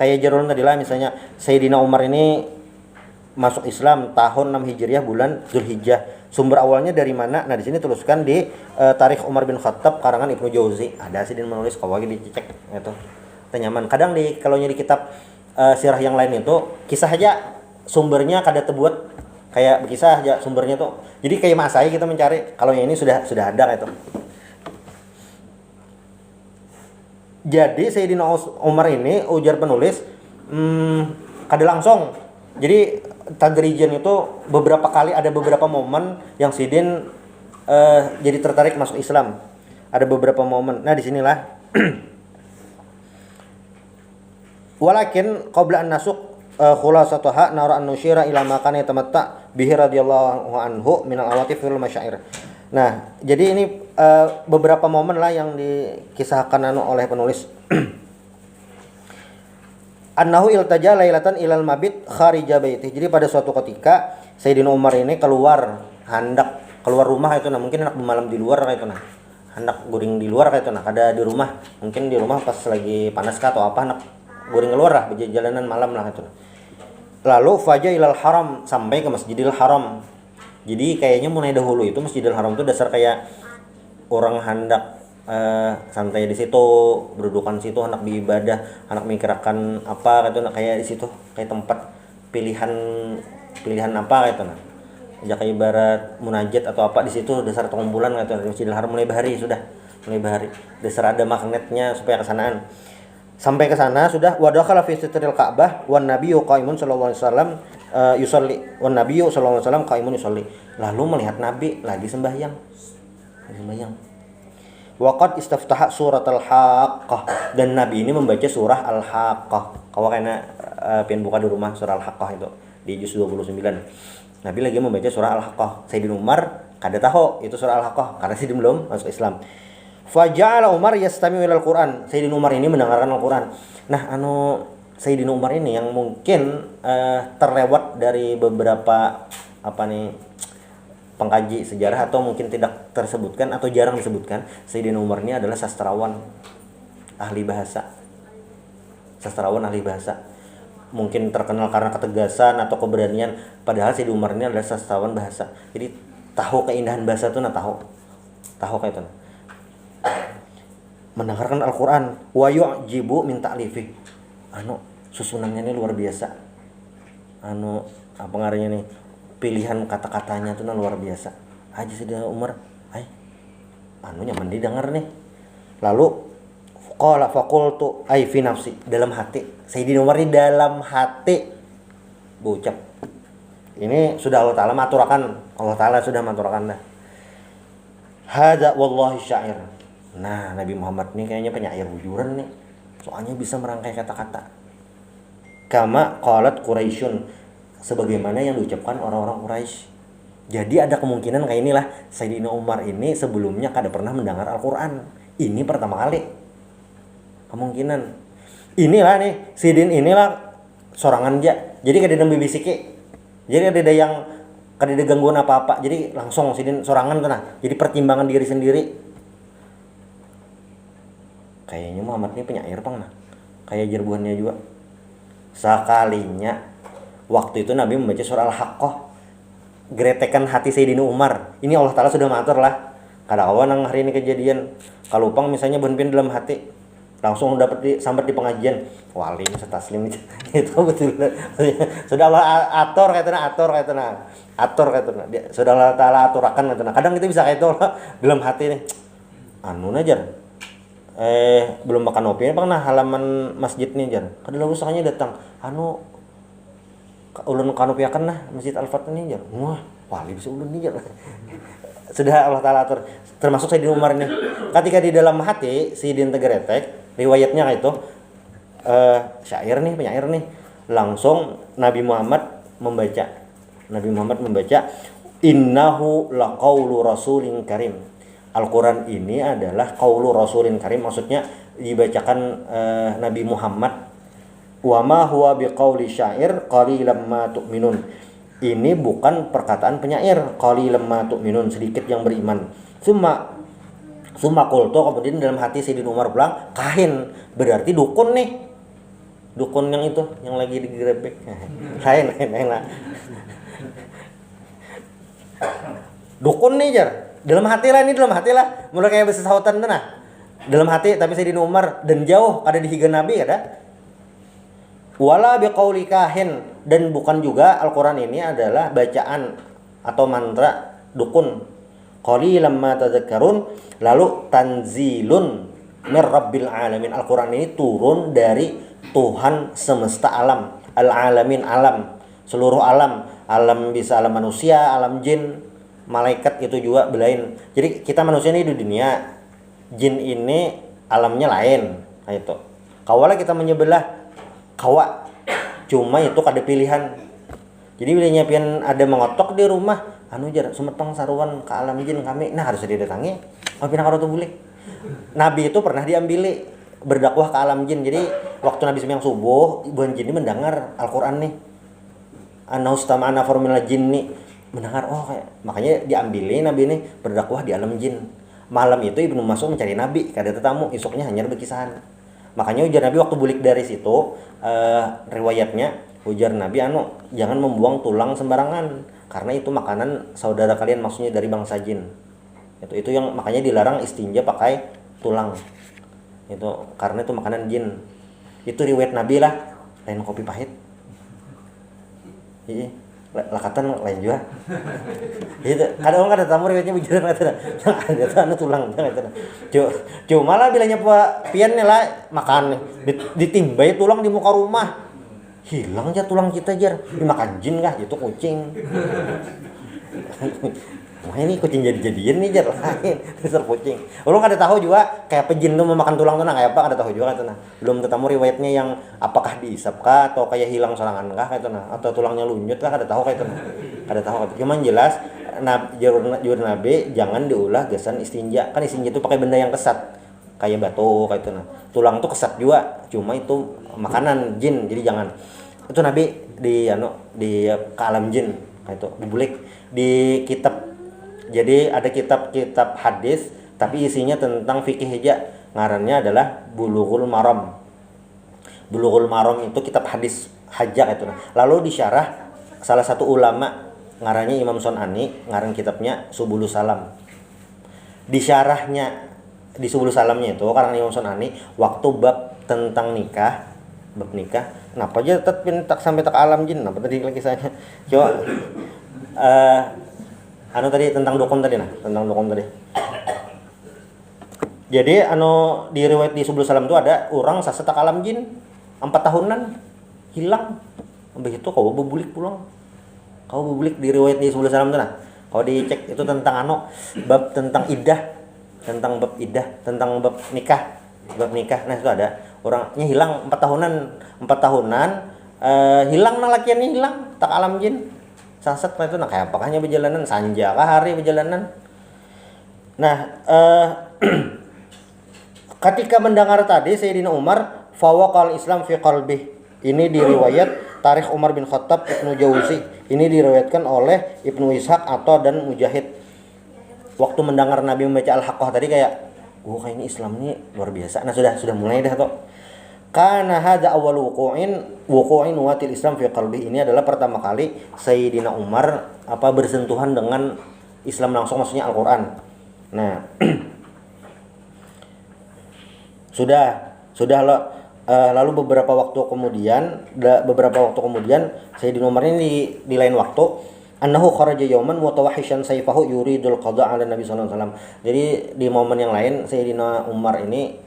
kayak jarun tadi lah, misalnya Sayyidina Umar ini masuk Islam tahun 6 Hijriah bulan Zulhijjah. Sumber awalnya dari mana? Nah, di sini tuliskan di Tarikh Umar bin Khattab karangan Ibnu Jauzi. Ada sih dia menulis kalau lagi dicek gitu. Nyaman. Kadang kalau di kitab sirah yang lain itu kisah aja sumbernya kada terbuat kayak berkisah aja sumbernya tuh. Jadi kayak masai kita mencari. Kalau yang ini sudah ada gitu. Jadi Sayyidina Umar ini ujar penulis kada langsung. Jadi tadrijan itu beberapa kali ada beberapa momen yang Sidin jadi tertarik masuk Islam. Ada beberapa momen. Nah, disinilah walakin qabla an nasuk khulasatuha nara an nusyira ila ma kana yatamatta bihi radhiyallahu anhu min al-awatif wal masyair. Nah, jadi ini beberapa momen lah yang dikisahkan oleh penulis. Annahu iltaja lailatan ilal mabit kharija baiti. Jadi pada suatu ketika Sayyidina Umar ini hendak keluar rumah itu, nah mungkin hendak bermalam di luar kayak itu, nah hendak guring di luar kayak itu, nah kada di rumah, mungkin di rumah pas lagi panas kah atau apa, hendak guring keluar lah jalanan malam lah itu. Lalu faja ilal haram, sampai ke Masjidil Haram. Jadi kayaknya mulai dahulu itu Masjidil Haram itu dasar kayak orang hendak santai di situ, berdudukan situ, anak beribadah, anak mikirkan apa gitu, kayak di situ kayak tempat pilihan apa gitu, nah jaka ibarat munajat atau apa di situ dasar kumpulan gitu. Masjidil Haram mulai bahari dasar ada magnetnya supaya kesanaan. Sampai ke sana sudah wadakhala fi sitril Ka'bah wan nabiyyu qaimun sallallahu alaihi wasallam yusalli wan nabiyyu sallallahu alaihi wasallam qaimun yusalli. Lalu melihat Nabi lagi sembahyang. Waqad istaftaha surat al-Haqqah, dan Nabi ini membaca surah al-Haqqah. Kalau kena pengen buka di rumah surah al-Haqqah itu di juz 29. Nabi lagi membaca surah al-Haqqah. Sayyidina Umar kada tahu itu surah al-Haqqah karena dia belum masuk Islam. Faja'ala Umar yastami'u ilal Qur'an. Sayyidina Umar ini mendengarkan Al-Qur'an. Nah, Sayyidina Umar ini yang mungkin terlewat dari beberapa pengkaji sejarah atau mungkin tidak tersebutkan atau jarang disebutkan, Sayyidina Umar ini adalah sastrawan ahli bahasa. Mungkin terkenal karena ketegasan atau keberanian, padahal Sayyidina Umar ini adalah sastrawan bahasa. Jadi tahu keindahan bahasa itu, tahu kayak itu. Mendengarkan Al-Qur'an wa yu'jibu min ta'lifi. Susunannya ini luar biasa. Apa ngarannya nih? Pilihan kata-katanya tuh luar biasa. Aja Sayyidina Umar, nyaman didengar nih. Lalu qala faqultu fi nafsi, dalam hati. Sayyidina Umar ini dalam hati berucap. Ini sudah Allah Ta'ala maturakan. Allah Ta'ala sudah maturakan dah. Hadza wallahi syair. Nah, Nabi Muhammad ini kayaknya penyair bujuran nih. Soalnya bisa merangkai kata-kata. Kama qalat Quraisyun, sebagaimana yang diucapkan orang-orang Quraisy. Jadi ada kemungkinan kayak inilah Sayyidina Umar ini sebelumnya kada pernah mendengar Al-Qur'an. Ini pertama kali. Kemungkinan. Inilah nih, Sidin inilah sorangan aja. Jadi kada ada bibisiki. Jadi ada yang kada ada gangguan apa-apa. Jadi langsung Sidin sorangan tuh nah. Jadi pertimbangan diri sendiri. Kayaknya Muhammad ini penyair pang nah. Kayak jerbuhannya juga. Sekalinya waktu itu Nabi membaca surah Al-Haqqah, geretekan hati Sayyidina Umar. Ini Allah Ta'ala sudah matur lah. Kada kawan nang hari ini kejadian. Kalau upang misalnya benpin dalam hati, langsung dapat sambat di pengajian. Wali setaslim itu betul. Sudah Allah atur kaitana. Sudah Allah Ta'ala aturakan kaitana. Kadang kita bisa kayak itu dalam hati nih. Najar. Belum makan kopi pang nah halaman masjid nih jar. Kada usahanya datang. Ulun kanopiakan nah Masjid Al-Fatah ini jar. Wah, wali bisa ulun nih jar. Sudah Allah Ta'ala atur. Termasuk Sayyidina Umar ini. Ketika di dalam hati Sayyidina Tegeretek, riwayatnya kayak itu penyair nih. Langsung Nabi Muhammad membaca. Innahu laqaulu rasulin karim. Al-Quran ini adalah qaulu rasulin karim. Maksudnya dibacakan Nabi Muhammad Wa ma huwa biqauli syair qalilan ma tu'minun. Ini bukan perkataan penyair, qalilan ma tu'minun, sedikit yang beriman. Summa qultu, kemudian dalam hati Sayyidina Umar bilang, kahin, berarti dukun nih. Dukun yang itu, yang lagi digerebek. Kahin lah. Dukun nih jar. Dalam hati lah. Mulai kayak bahasa sautan tuh nah. Dalam hati, tapi Sayyidina Umar dan jauh ada di higa Nabi ada. Wala biqauli kahin, dan bukan juga Al-Qur'an ini adalah bacaan atau mantra dukun. Qalilan ma tadzakkarun, lalu tanzilun mir rabbil alamin. Al-Qur'an ini turun dari Tuhan semesta alam, al-alamin, alam, seluruh alam. Alam bisa alam manusia, alam jin, malaikat itu juga belain. Jadi kita manusia ini di dunia, jin ini alamnya lain. Nah itu. Kawala kita menyebelah kawa, cuma itu kada pilihan. Jadi bila nyiapin ada mengotok di rumah, anu jar sumeteng saruan ke alam jin kami, nah harus didatangi. Mau pindah karo boleh. Nabi itu pernah diambili berdakwah ke alam jin. Jadi waktu Nabi sembahyang subuh, ibuan jin ini mendengar Al-Qur'an nih. Ana ustama'na formula jin nih mendengar, oh kayak makanya diambili Nabi ini berdakwah di alam jin. Malam itu Ibnu Mas'ud mencari Nabi, kada tetamu, esoknya hanya berkisahan. Makanya ujar Nabi waktu bulik dari situ, riwayatnya ujar Nabi jangan membuang tulang sembarangan karena itu makanan saudara kalian, maksudnya dari bangsa jin. Itu yang makanya dilarang istinja pakai tulang. Itu karena itu makanan jin. Itu riwayat Nabi lah, lain kopi pahit. Iya. Lakatan lain juga. Itu kadang orang ada tamu riwayatnya bicara kata ada tuh tulang kata. Cuma lah bilanya piannya lah makan ditimbai tulang di muka rumah. Hilang aja tulang kita jar. Dimakan jin kah? Itu kucing. Wah ini kucing jadi-jadian nih jar lain dasar kucing. Orang kada tahu juga kayak pejin tuh memakan tulang tuh nah kayak apa kada tahu juga kan. Belum tetamu riwayatnya yang apakah diisap kah atau kayak hilang sorangan kah kayak nah atau tulangnya lunyut kah kada tahu kayak nah. Kada tahu. Cuman jelas jujur Nabi jangan diulah gasan istinja. Kan istinja itu pakai benda yang kesat kayak batu kayak nah. Tulang tuh kesat juga. Cuma itu makanan jin jadi jangan. Itu Nabi di ke alam jin kayak itu dibulik di kitab. Jadi ada kitab-kitab hadis tapi isinya tentang fikih aja. Ngarannya adalah Bulughul Maram. Bulughul Maram itu kitab hadis hajjah itu. Lalu disyarah salah satu ulama ngarannya Imam Son'ani, ngaran kitabnya Subulus Salam. Disyarahnya di Subulus Salamnya itu karena Imam Son'ani waktu bab tentang nikah, bab nikah. Kenapa aja tak sampai tak alam jin? Kenapa tadi lagi saya? Coba tadi tentang dukun tadi tentang dukun tadi. Jadi di riwayat di Subul Salam itu ada orang sasetak alam jin 4 tahunan hilang. Begitu kau bebulik pulang. Kau bebulik di riwayat di Subul Salam itu Kau dicek itu tentang bab tentang iddah, tentang bab iddah, tentang bab nikah. Bab nikah. Nah, itu ada orangnya hilang 4 tahunan. 4 tahunan hilang lakiannya hilang tak alam jin. Saset itu kayak apakahnya perjalanan sanja kah hari perjalanan. Nah, ketika mendengar tadi Sayyidina Umar fawaqal Islam fi qalbih. Ini diriwayat Tarikh Umar bin Khattab Ibnu Jauzi. Ini diriwayatkan oleh Ibnu Ishaq atau dan Mujahid. Waktu mendengar Nabi membaca Al-Haqqah tadi kayak, kayak ini Islam ini luar biasa. Nah, sudah mulai dah toh. Karena hadza awal wuqu'in watil Islam fi qalbi. Ini adalah pertama kali Sayyidina Umar bersentuhan dengan Islam langsung, maksudnya Al-Qur'an. Nah, sudah lalu beberapa waktu kemudian Sayyidina Umar ini di lain waktu annahu kharaja yawman mutawahhishan sayfahu yuridul qada' 'ala Nabi sallallahu alaihi wasallam. Jadi di momen yang lain Sayyidina Umar ini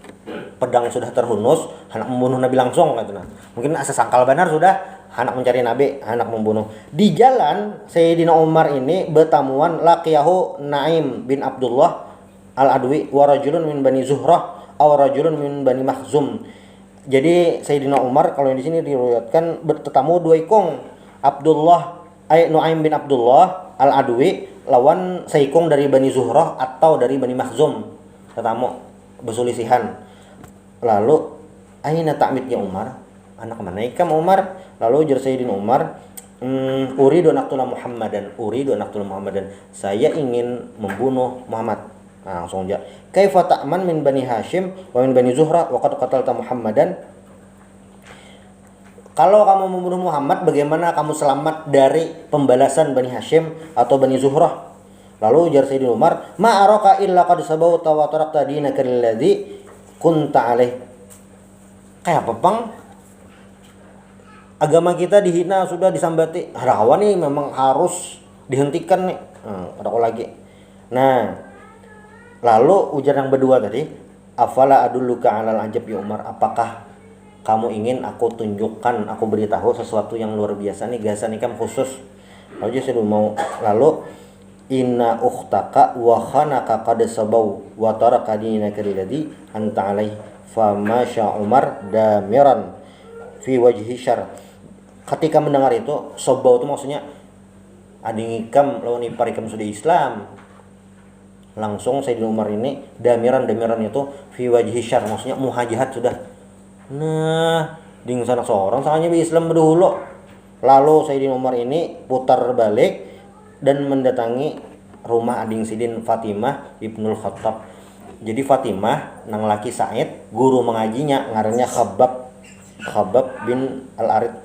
pedang sudah terhunus, hendak membunuh Nabi langsung katanya. Mungkin asa sangkal benar sudah hendak mencari Nabi, hendak membunuh. Di jalan Sayyidina Umar ini bertamuan laqiyahu Naim bin Abdullah Al-Adwi wa rajulun min Bani Zuhrah aw rajulun min Bani Makhzum. Jadi Sayyidina Umar kalau di sini diriwayatkan bertemu dua ikung, Nuaim bin Abdullah Al-Adwi lawan seikung dari Bani Zuhrah atau dari Bani Makhzum. Ketemu bersulisihan. Lalu aina ta'midnya Umar? anak mana ikam Umar? Lalu ujar Sayyidina Umar, uridu naqtula Muhammadan, saya ingin membunuh Muhammad. Nah, langsung aja, kaifa ta'man min bani Hashim wa min bani Zuhra wa qad qatalta Muhammadan? Kalau kamu membunuh Muhammad, bagaimana kamu selamat dari pembalasan Bani Hashim atau Bani Zuhrah? Lalu ujar Sayyidina Umar, ma araka illa qad sabawta wa tarakta dinaka alladhi kunta alaih. Kayak apa, Bang? Agama kita dihina, sudah disambati. Rawa nih memang harus dihentikan nih. Ada lagi. Nah, lalu ujar yang kedua tadi, afala adulluka 'alal ajab ya Umar? Apakah kamu ingin aku tunjukkan, aku beritahu sesuatu yang luar biasa nih, gasan ikam khusus? Lalu dia sudah mau. Lalu inna ukhtaka wa khanaka qad sabaw wa taraka dinaka alladhi anta alaih fama sya Umar damiran fi wajhi syar. Ketika mendengar itu, sabaw itu maksudnya ading ikam lawan ipar ikam sudah Islam. Langsung Sayyidina Umar ini damiran itu fi wajhi syar, maksudnya muhajihat sudah. Nah, ding sanak seorang soalnya Islam dulu. Lalu Sayyidina Umar ini putar balik dan mendatangi rumah ading sidin Fatimah ibnul Khattab. Jadi Fatimah nang laki Said, guru mengajinya ngarannya Khabbab bin Al-Arid,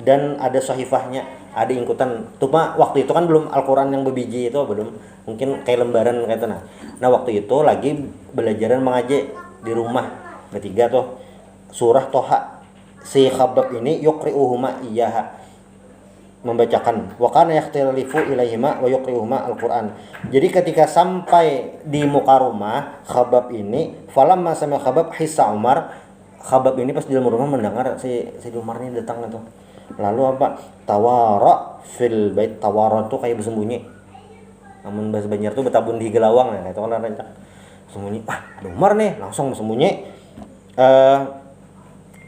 dan ada sahifahnya, ada ingkutan. Cuma waktu itu kan belum Al-Quran yang berbiji itu, belum, mungkin kayak lembaran kayak itu. Nah waktu itu lagi belajaran mengaji di rumah bertiga tuh surah Toha. Si Khabbab ini yuqri'uhuma iyaha, membacakan wa kana yaxtalifu ilaihima wa yuqri'uhuma Al-Quran. Jadi ketika sampai di muka rumah Khabbab ini, falamma sami'a Khabbab hissa Umar, Khabbab ini pas di dalam rumah mendengar si Umar ini datang itu. Lalu apa? Tawara fil bait. Tawara itu kayak bersembunyi. Namun bahasa Banjar tuh betabun di gelawang, nah itu kan rancak. Sembunyi. Ada Umar nih, langsung bersembunyi.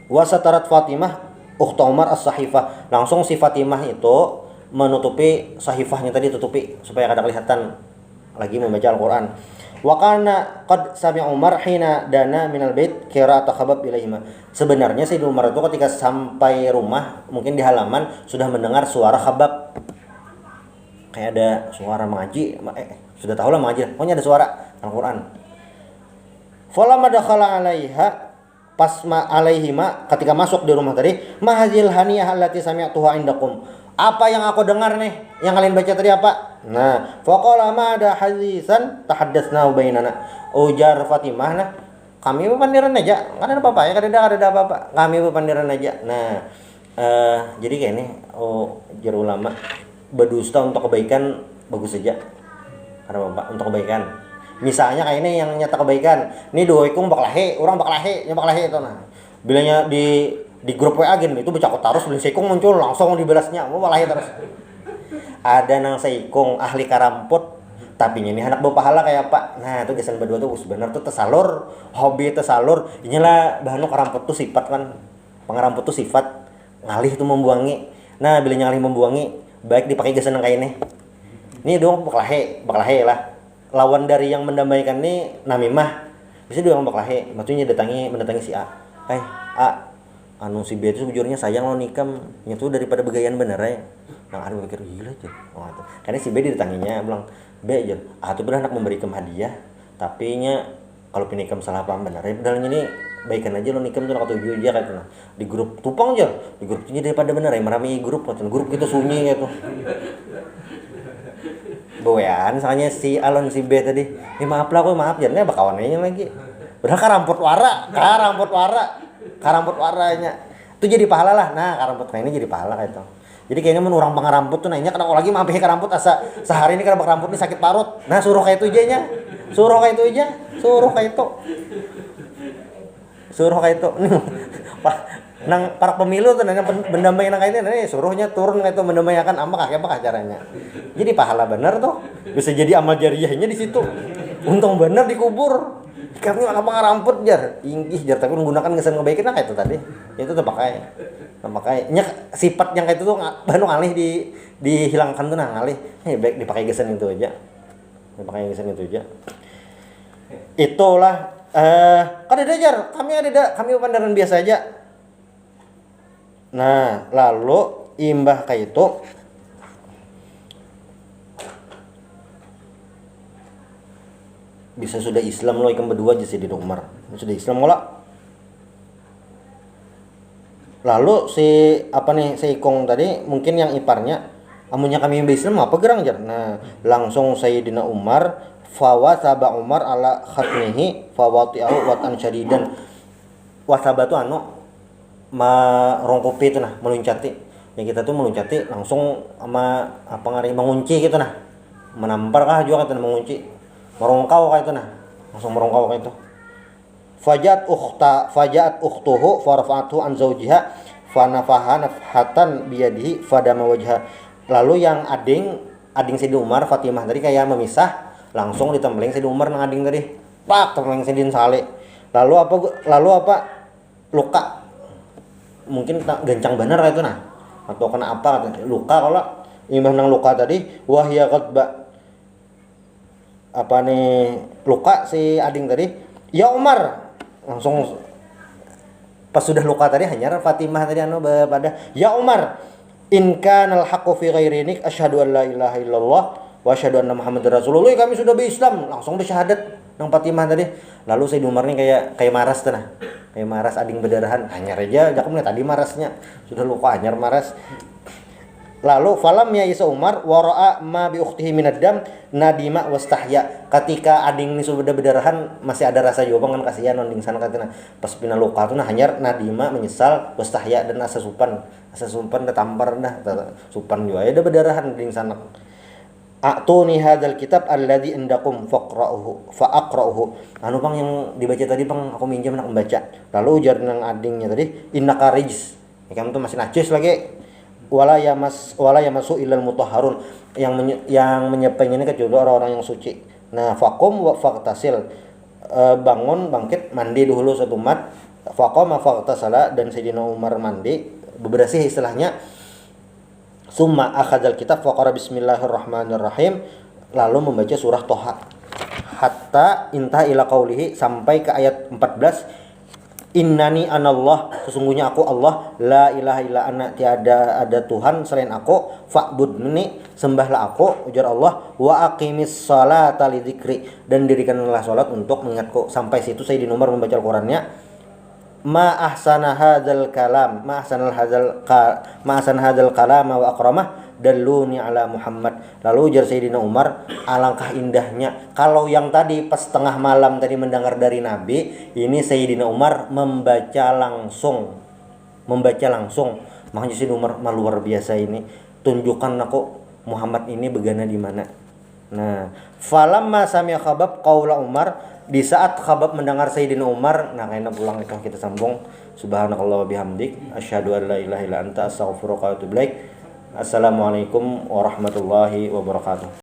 Wasatarat Fatimah ukhta Umar as-sahifah. Langsung si Fatimah itu menutupi sahifahnya tadi, tutupi supaya kada kelihatan lagi membaca Al-Qur'an. Wa kana qad sami'a Umar hina dana minal bait qira'at Khabbab ilaihima. Sebenarnya Sayyidina Umar itu ketika sampai rumah, mungkin di halaman, sudah mendengar suara Khabbab. Kayak ada suara mengaji, sudah tahu lah mengaji. Pokoknya ada suara Al-Qur'an. Falamma dakhala 'alaiha, pas alaihima, ketika masuk di rumah tadi, mahazil haniyah allati sami'tuha indakum. Apa yang aku dengar nih, yang kalian baca tadi apa? Nah, faqala ma ada hadisan tahaddatsna bainana. Ujar Fatimah, nah, kami berpandiran aja, enggak ada apa-apa ya, kada ada apa-apa. Kami berpandiran aja. Nah, jadi kayak ini, jar ulama, berdusta untuk kebaikan bagus saja. Ada apa-apa untuk kebaikan. Misalnya kayak ini yang nyata kebaikan. Ini doikung baklahe, orang baklahe itu nah. Bilanya di grup WA gini, itu bercakap terus, beli seikung muncul langsung dibalasnya, mau baklahe terus. Ada nang seikung ahli karamput, tapi ini anak berpahala kayak apa? Nah, itu gesan berdua tuh sebenarnya tuh tersalur, hobi tersalur. Inilah bahan karamput tuh sifat kan. Pengaramput tuh sifat ngalih tuh membuangi. Nah, bila ngalih membuangi, baik dipakai gesan kayak ini. Ini dong baklahe lah. Lawan dari yang mendamaikan ini namimah, bisa dua orang baklahe, maksudnya mendatangi si A. A, anu si B itu sejujurnya sayang lo nikam, nyatu daripada begayan bener ya. Nah ada pikir gila aja. Karena si B didatanginya bilang, B aja, A tuh beranak memberikan hadiah, tapi nya kalau pinikam salah paham bener ya, padahal ini baikan aja lo nikam tuh nak tujuh aja katanya. Di grup tupang aja, di grup ini daripada bener ya, merami grup kita sunyi gitu. Boyan, soalnya si Alon si B tadi, maaf lah, maaf jadinya bakawannya lagi. Padahal karamput waranya. Itu jadi pahala lah. Nah, karamput kayak ini jadi pahala kayak itu. Jadi kayaknya orang pangaramput tuh nanya kenapa lagi mampir karamput asa sehari ini karena karamput ini sakit parut. Nah, suruh kayak itu aja nya. Suruh kayak itu. Nang para pemilu tuh nanya mendamai nang kayak ini suruhnya turun kayak itu mendamaikan apa caranya. Jadi pahala bener tuh. Bisa jadi amal jariyahnya di situ. Untung bener dikubur. Kami apa ngaramput jar, inggih jar, tapi menggunakan gesan ngebaikin kayak itu tadi. Itu terpakai. Nya sifat yang kayak itu tuh baru ngalih dihilangkan tuh ngalih. Baik dipakai gesan itu aja. Itulah kan ada jar, kami pandangan biasa aja. Nah, lalu imbah kayak itu bisa sudah Islam lo ikan berdua aja Sayyidina Umar. Sudah Islam ngolah. Lalu si Ikong tadi mungkin yang iparnya amunnya kami Islam apa gerang jar. Nah, langsung Sayyidina Umar fawasaba Umar ala khatmihi fawati'ahu watan syadidan. Wasaba tuh merongkopi itu nah, meluncati. Ya kita tuh meluncati langsung sama mengunci gitu nah. Menampar kah juga kata mengunci. Merongkau kayak itu nah. Langsung merongkau kayak itu. Fajat ukhtuhu farafa'atuhu an zawjiha fanafaha nafhatan biyadihi fadama wajha. Lalu yang ading Sayyidina Umar Fatimah tadi kayak memisah, langsung ditempelin Sayyidina Umar nang ading tadi. Pak tempelin Sayyidina Saleh. Lalu apa? Luka. Mungkin gancang bener itu nah. Atau kena apa luka kalau imbah nang luka tadi wahya qadba luka si ading tadi ya Umar langsung pas sudah luka tadi hanya Fatimah tadi pada ya Umar in kanal haqqu fi ghairik asyhadu an la ilaha illallah wa asyhadu anna muhammadar rasulullah. Kami sudah berislam langsung bersyahadat nang Fatimah tadi. Lalu Sayyidina Umar nih kayak maras tanah kayak maras ading berdarahan hanyar aja jakumnya tadi marasnya sudah luka hanyar maras. Lalu falam ya Isa Umar wara'a ma bi ukhtihi minad dam nadima wastahya. Ketika ading ini sudah berdarahan masih ada rasa juga kan kasihan onding sana katanya. Pas pina luka tuh nah hanyar nadima menyesal wastahya dan asa supan datampar dah supan juga ya udah berdarahan onding sana. A'tuni hadzal kitab alladzi indakum faqra'uhu. Anu Bang yang dibaca tadi Bang aku minjam nak membaca. Lalu ujar nang adingnya tadi innaka rijs. Kamu tuh masih najis lagi. Wala yamasu illal mutahharun, yang menyepeng ini kecuali orang-orang yang suci. Nah, faqum wa faqtasil, bangun bangkit mandi dulu satu mat. Faqama faqtasala, dan Sayyidina Umar mandi bebersih istilahnya. Summa akhadzal kitab faqara bismillahirrahmanirrahim, lalu membaca surah Toha hatta intah ila qaulihi, sampai ke ayat 14. Innani anallah, sesungguhnya aku Allah, la ilaha illa ana, tiada ada Tuhan selain aku, fa'budni, sembahlah aku, ujar Allah, wa aqimis sholata lidzikri, dan dirikanlah salat untuk mengingatku. Sampai situ Sayyidina Umar membaca Al-Qur'annya. Ma ahsana hadzal kalam, ma ahsana hadzal kalam wa akramah dalluni ala Muhammad. Lalu ujar Sayyidina Umar, alangkah indahnya kalau yang tadi pas tengah malam tadi mendengar dari Nabi, ini Sayyidina Umar membaca langsung. Makanya Sayyidina Umar luar biasa ini. Tunjukkan aku Muhammad ini begana di mana. Nah, falamma sami'a Khabbab qaula Umar, di saat Khabbab mendengar Sayyidina Umar, nah kayaknya pulang kita sambung. Subhanakallah wa bihamdik asyhadu an la ilaha illa anta astaghfiruka wa atubu ilaik. Assalamualaikum warahmatullahi wabarakatuh.